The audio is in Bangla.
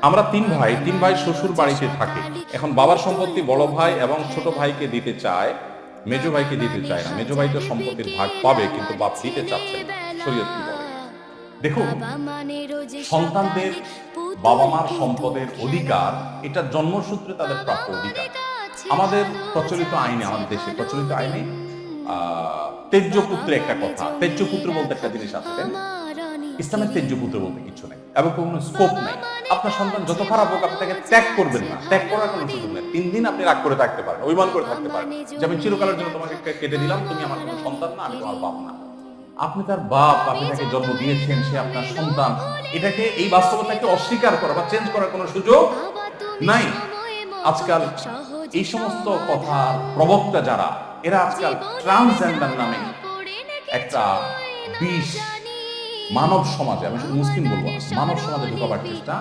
আমরা তিন ভাই শ্বশুর বাড়িতে থাকে। এখন বাবার সম্পত্তি বড় ভাই এবং ছোট ভাইকে দিতে চায়, মেজো ভাইকে দিতে চায় না। মেজো ভাই তো সম্পত্তির ভাগ পাবে, কিন্তু বাপ দিতে চাচ্ছে না। শরীয়ত কি বলে? দেখুন, সন্তানদের বাবা মার সম্পদের অধিকার, এটা জন্মসূত্রে তাদের প্রাপ্য অধিকার। আমাদের প্রচলিত আইনে, আমাদের দেশে প্রচলিত আইনে তেজ্য পুত্রে একটা কথা, তেজ্য পুত্র বলতে একটা জিনিস আছে, তাই না? ইসলামের তেজ্য পুত্র বলতে কিছু নেই এবং কোনো স্কোপ নেই। আপনার সন্তান যত খারাপ হোক, আপনি তাকে ত্যাগ করবেন না, ত্যাগ করার কোনো সুযোগ নেই। 3 দিন আপনি রাগ করে থাকতে পারেন, অভিমান করে থাকতে পারেন যে আমি চিরকালের জন্য তোমাকে কেটে দিলাম, তুমি আমার কোনো সন্তান না, আমি তোমার বাপ না। আপনি তার বাপ, আপনি তাকে জন্ম দিয়েছেন, সে আপনার সন্তান। এটাকে, এই বাস্তবতাকে অস্বীকার করা বা চেঞ্জ করার কোনো সুযোগ নাই। আজকাল এই সমস্ত কথার প্রবক্তা যারা, এরা আজকাল ট্রান্সজেন্ডার নামে একটা বিষ মানব সমাজে, আমি শুধু মুসলিম বলবো না, মানব সমাজে ঢোকাবার চেষ্টা